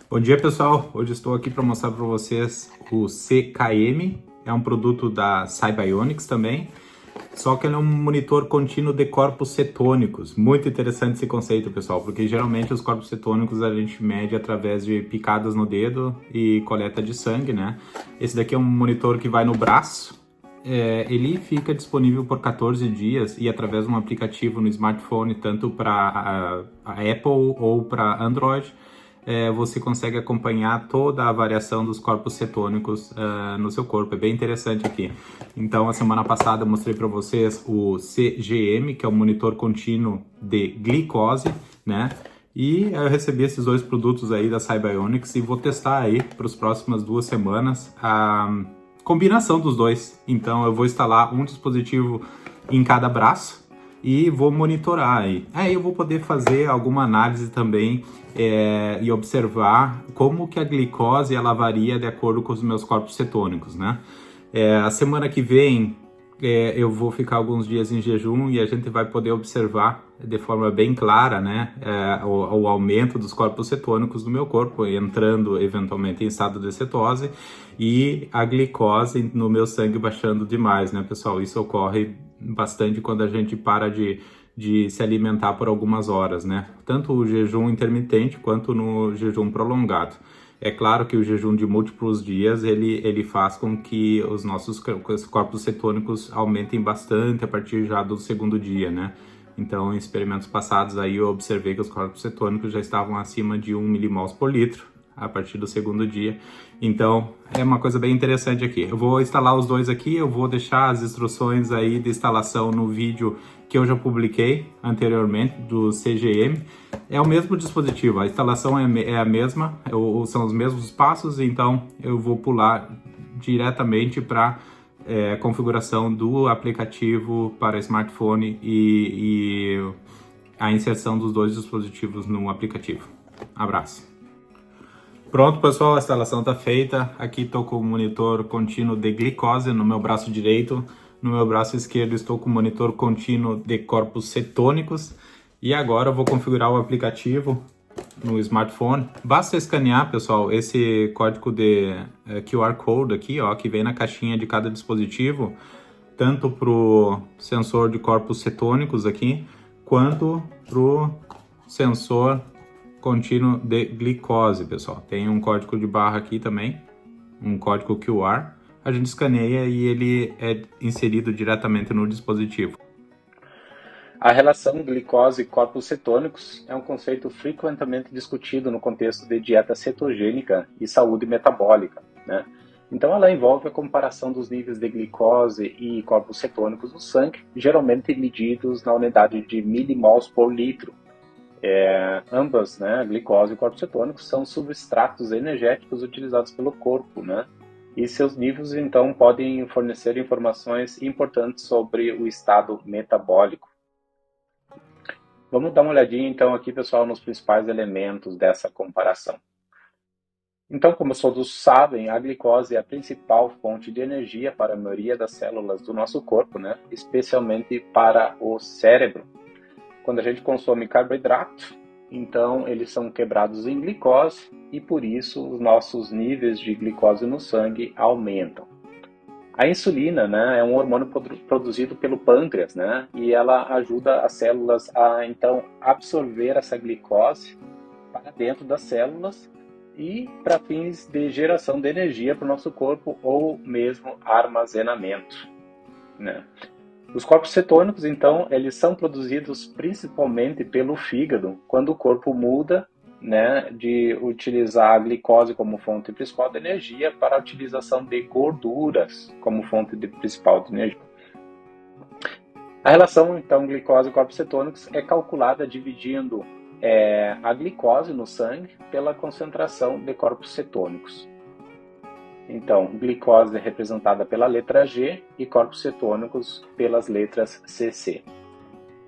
Bom dia, pessoal. Hoje estou aqui para mostrar para vocês o CKM. É um produto da Cybionics também, só que ele é um monitor contínuo de corpos cetônicos. Muito interessante esse conceito, pessoal, porque geralmente os corpos cetônicos a gente mede através de picadas no dedo e coleta de sangue, né? Esse daqui é um monitor que vai no braço. Ele fica disponível por 14 dias e através de um aplicativo no smartphone, tanto para a Apple ou para Android, você consegue acompanhar toda a variação dos corpos cetônicos no seu corpo. É bem interessante aqui. Então, a semana passada eu mostrei para vocês o CGM, que é o monitor contínuo de glicose, né? E eu recebi esses dois produtos aí da Cybionics e vou testar aí para as próximas 2 semanas a combinação dos dois. Então eu vou instalar um dispositivo em cada braço e vou monitorar aí. Aí eu vou poder fazer alguma análise também e observar como que a glicose ela varia de acordo com os meus corpos cetônicos, né? A semana que vem eu vou ficar alguns dias em jejum e a gente vai poder observar de forma bem clara, né, o aumento dos corpos cetônicos do meu corpo, entrando eventualmente em estado de cetose e a glicose no meu sangue baixando demais, né, pessoal? Isso ocorre bastante quando a gente para de se alimentar por algumas horas, né? Tanto o jejum intermitente quanto no jejum prolongado. É claro que o jejum de múltiplos dias, ele faz com que os nossos corpos cetônicos aumentem bastante a partir já do segundo dia, né? Então, em experimentos passados aí eu observei que os corpos cetônicos já estavam acima de 1 milimols por litro a partir do segundo dia. Então, é uma coisa bem interessante aqui. Eu vou instalar os dois aqui, eu vou deixar as instruções aí de instalação no vídeo que eu já publiquei anteriormente do CGM. É o mesmo dispositivo, a instalação é a mesma, são os mesmos passos, então eu vou pular diretamente para configuração do aplicativo para smartphone e a inserção dos dois dispositivos no aplicativo. Abraço! Pronto, pessoal, a instalação está feita. Aqui estou com o monitor contínuo de glicose no meu braço direito. No meu braço esquerdo estou com o monitor contínuo de corpos cetônicos. E agora eu vou configurar o aplicativo no smartphone. Basta escanear, pessoal, esse código de QR Code aqui, ó, que vem na caixinha de cada dispositivo, tanto para o sensor de corpos cetônicos aqui, quanto para o sensor contínuo de glicose, pessoal. Tem um código de barra aqui também, um código QR. A gente escaneia e ele é inserido diretamente no dispositivo. A relação glicose e corpos cetônicos é um conceito frequentemente discutido no contexto de dieta cetogênica e saúde metabólica, né? Então ela envolve a comparação dos níveis de glicose e corpos cetônicos no sangue, geralmente medidos na unidade de milimols por litro. Ambas, né, glicose e corpos cetônicos, são substratos energéticos utilizados pelo corpo, né? E seus níveis, então, podem fornecer informações importantes sobre o estado metabólico. Vamos dar uma olhadinha, então, aqui, pessoal, nos principais elementos dessa comparação. Então, como todos sabem, a glicose é a principal fonte de energia para a maioria das células do nosso corpo, né? Especialmente para o cérebro. Quando a gente consome carboidrato, então eles são quebrados em glicose e por isso os nossos níveis de glicose no sangue aumentam. A insulina, né, é um hormônio produzido pelo pâncreas, né, e ela ajuda as células a então absorver essa glicose para dentro das células e para fins de geração de energia para o nosso corpo ou mesmo armazenamento, né? Os corpos cetônicos, então, eles são produzidos principalmente pelo fígado, quando o corpo muda, né, de utilizar a glicose como fonte principal de energia para a utilização de gorduras como fonte principal de energia. A relação, então, glicose e corpos cetônicos é calculada dividindo a glicose no sangue pela concentração de corpos cetônicos. Então, glicose é representada pela letra G e corpos cetônicos pelas letras CC.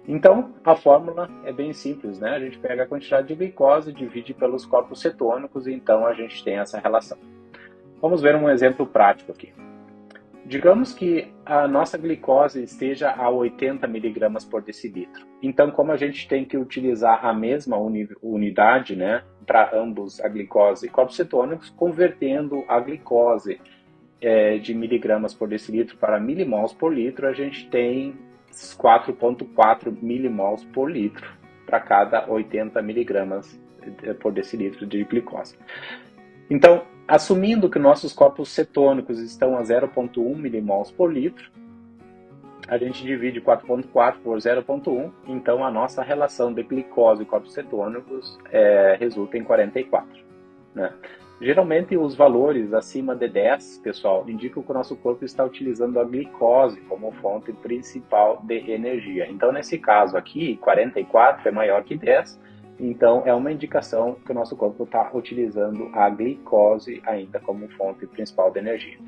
Então, a fórmula é bem simples, né? A gente pega a quantidade de glicose, divide pelos corpos cetônicos e então a gente tem essa relação. Vamos ver um exemplo prático aqui. Digamos que a nossa glicose esteja a 80 mg por decilitro. Então, como a gente tem que utilizar a mesma unidade, né, para ambos a glicose e corpos cetônicos, convertendo a glicose de miligramas por decilitro para milimols por litro, a gente tem 4,4 milimols por litro para cada 80 miligramas por decilitro de glicose. Então, assumindo que nossos corpos cetônicos estão a 0,1 milimols por litro, a gente divide 4,4 por 0,1, então a nossa relação de glicose e corpos cetônicos resulta em 44. Né? Geralmente os valores acima de 10, pessoal, indicam que o nosso corpo está utilizando a glicose como fonte principal de energia. Então, nesse caso aqui, 44 é maior que 10, então é uma indicação que o nosso corpo está utilizando a glicose ainda como fonte principal de energia.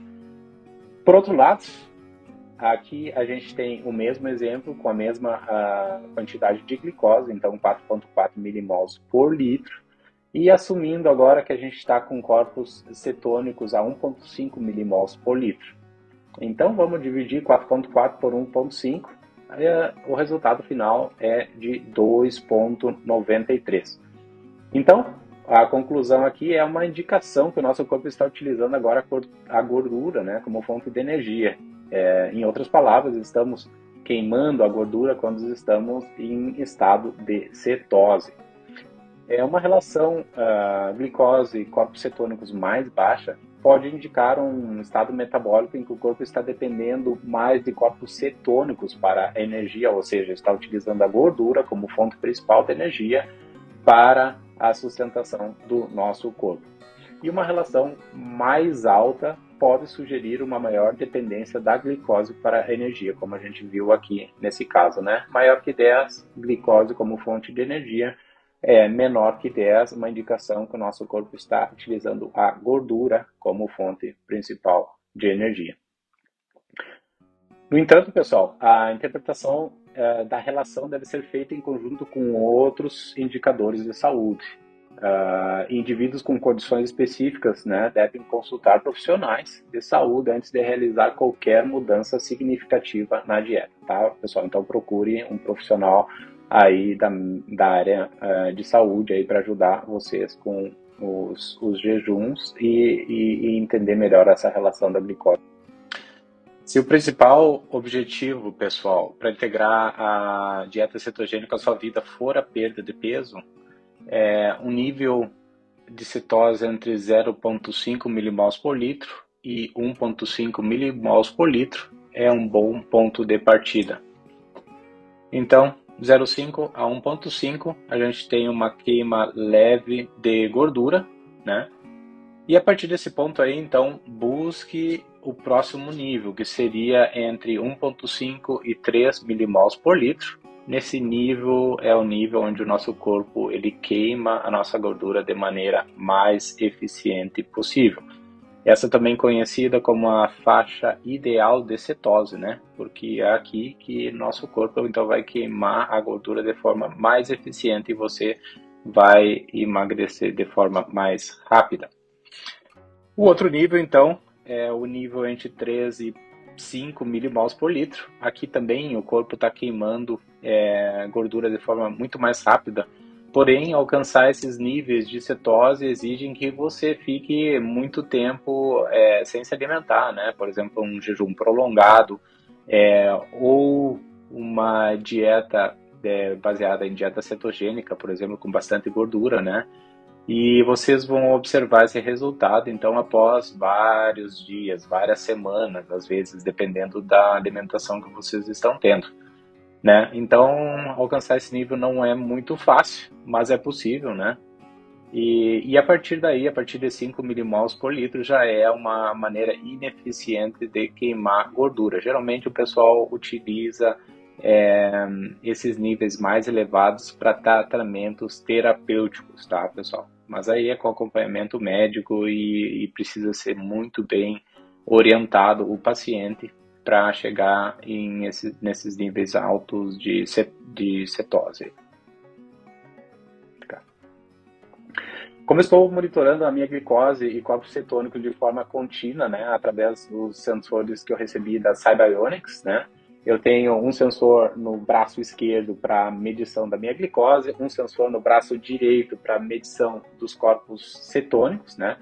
Por outro lado, aqui a gente tem o mesmo exemplo com a mesma quantidade de glicose, então 4,4 milimols por litro, e assumindo agora que a gente está com corpos cetônicos a 1,5 milimols por litro. Então vamos dividir 4,4 por 1,5, o resultado final é de 2,93. Então, a conclusão aqui é uma indicação que o nosso corpo está utilizando agora a gordura, né, como fonte de energia. Em outras palavras, estamos queimando a gordura quando estamos em estado de cetose. É uma relação glicose e corpos cetônicos mais baixa pode indicar um estado metabólico em que o corpo está dependendo mais de corpos cetônicos para a energia, ou seja, está utilizando a gordura como fonte principal de energia para a sustentação do nosso corpo. E uma relação mais alta pode sugerir uma maior dependência da glicose para a energia, como a gente viu aqui nesse caso, né? Maior que 10, glicose como fonte de energia, menor que 10, uma indicação que o nosso corpo está utilizando a gordura como fonte principal de energia. No entanto, pessoal, a interpretação da relação deve ser feita em conjunto com outros indicadores de saúde. Indivíduos com condições específicas, né, devem consultar profissionais de saúde antes de realizar qualquer mudança significativa na dieta, tá, pessoal? Então procure um profissional aí da área de saúde aí para ajudar vocês com os jejuns e entender melhor essa relação da glicose. Se o principal objetivo, pessoal, para integrar a dieta cetogênica à sua vida for a perda de peso, um nível de cetose entre 0,5 milimols por litro e 1,5 milimols por litro é um bom ponto de partida. Então, 0,5 a 1,5 a gente tem uma queima leve de gordura, né? E a partir desse ponto aí, então, busque o próximo nível, que seria entre 1,5 e 3 milimols por litro. Nesse nível é o nível onde o nosso corpo ele queima a nossa gordura de maneira mais eficiente possível. Essa também conhecida como a faixa ideal de cetose, né? Porque é aqui que nosso corpo então vai queimar a gordura de forma mais eficiente e você vai emagrecer de forma mais rápida. O outro nível então é o nível entre 3 e 5 milimols por litro. Aqui também o corpo está queimando gordura de forma muito mais rápida. Porém, alcançar esses níveis de cetose exigem que você fique muito tempo sem se alimentar, né? Por exemplo, um jejum prolongado ou uma dieta baseada em dieta cetogênica, por exemplo, com bastante gordura, né? E vocês vão observar esse resultado, então, após vários dias, várias semanas, às vezes, dependendo da alimentação que vocês estão tendo. Né? Então, alcançar esse nível não é muito fácil, mas é possível, né? E a partir daí, a partir de 5 milimols por litro, já é uma maneira ineficiente de queimar gordura. Geralmente o pessoal utiliza esses níveis mais elevados para tratamentos terapêuticos, tá, pessoal? Mas aí é com acompanhamento médico e precisa ser muito bem orientado o paciente para chegar nesses níveis altos de cetose. Como eu estou monitorando a minha glicose e corpos cetônicos de forma contínua, né, através dos sensores que eu recebi da SciBionics, né, Eu tenho um sensor no braço esquerdo para medição da minha glicose, um sensor no braço direito para medição dos corpos cetônicos, né?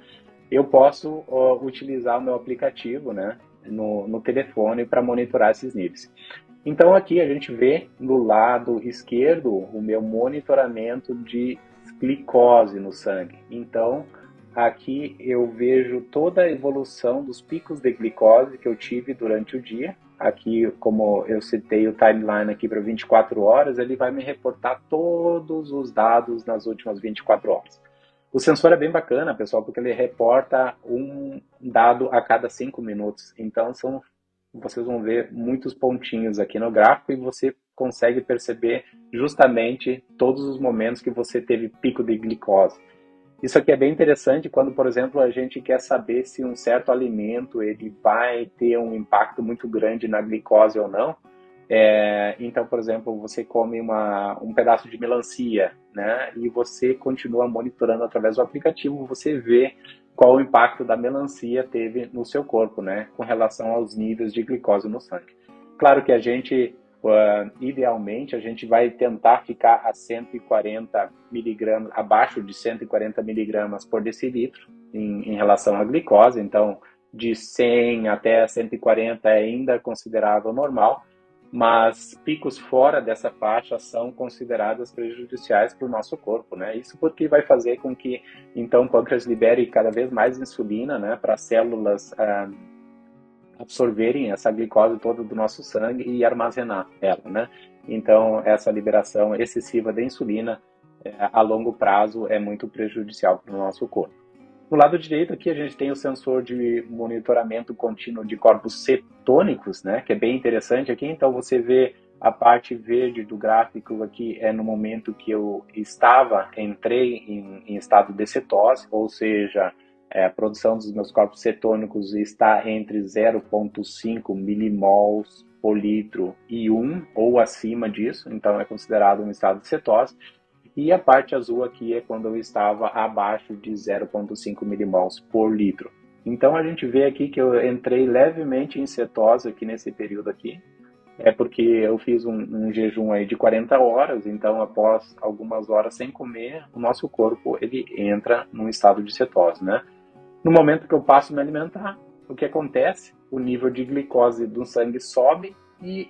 Eu posso utilizar o meu aplicativo, né, no telefone para monitorar esses níveis. Então aqui a gente vê no lado esquerdo o meu monitoramento de glicose no sangue. Então aqui eu vejo toda a evolução dos picos de glicose que eu tive durante o dia. Aqui, como eu citei o timeline aqui para 24 horas, ele vai me reportar todos os dados nas últimas 24 horas. O sensor é bem bacana, pessoal, porque ele reporta um dado a cada 5 minutos. Então, vocês vão ver muitos pontinhos aqui no gráfico e você consegue perceber justamente todos os momentos que você teve pico de glicose. Isso aqui é bem interessante quando, por exemplo, a gente quer saber se um certo alimento ele vai ter um impacto muito grande na glicose ou não. Então, por exemplo, você come um pedaço de melancia, né? E você continua monitorando através do aplicativo, você vê qual o impacto da melancia teve no seu corpo, né? Com relação aos níveis de glicose no sangue. Claro que a gente, idealmente, a gente vai tentar ficar a 140 miligramas, abaixo de 140 miligramas por decilitro em relação à glicose. Então, de 100 até 140 é ainda considerado normal, mas picos fora dessa faixa são consideradas prejudiciais para o nosso corpo, né? Isso porque vai fazer com que, então, o pâncreas libere cada vez mais insulina, né, para as células absorverem essa glicose toda do nosso sangue e armazenar ela, né? Então, essa liberação excessiva de insulina, a longo prazo, é muito prejudicial para o nosso corpo. No lado direito aqui a gente tem o sensor de monitoramento contínuo de corpos cetônicos, né, que é bem interessante aqui. Então você vê a parte verde do gráfico aqui é no momento que eu entrei em estado de cetose, ou seja, a produção dos meus corpos cetônicos está entre 0,5 milimols por litro e 1 ou acima disso, então é considerado um estado de cetose. E a parte azul aqui é quando eu estava abaixo de 0,5 milimols por litro. Então a gente vê aqui que eu entrei levemente em cetose aqui nesse período aqui. É porque eu fiz um jejum aí de 40 horas, então após algumas horas sem comer, o nosso corpo ele entra num estado de cetose, né? No momento que eu passo a me alimentar, o que acontece? O nível de glicose do sangue sobe e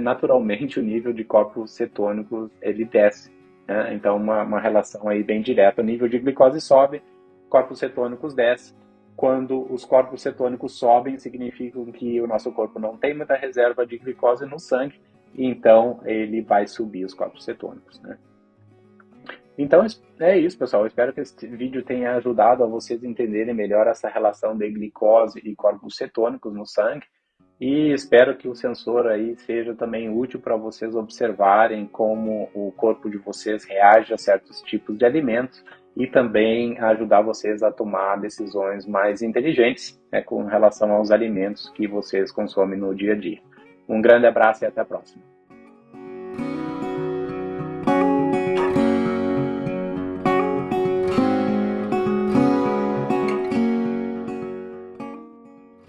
naturalmente o nível de corpos cetônicos ele desce, né? Então uma relação aí bem direta, o nível de glicose sobe, corpos cetônicos desce. Quando os corpos cetônicos sobem, significa que o nosso corpo não tem muita reserva de glicose no sangue, e então ele vai subir os corpos cetônicos, né? Então é isso, pessoal. Eu espero que esse vídeo tenha ajudado a vocês entenderem melhor essa relação de glicose e corpos cetônicos no sangue. E espero que o sensor aí seja também útil para vocês observarem como o corpo de vocês reage a certos tipos de alimentos e também ajudar vocês a tomar decisões mais inteligentes, né, com relação aos alimentos que vocês consomem no dia a dia. Um grande abraço e até a próxima.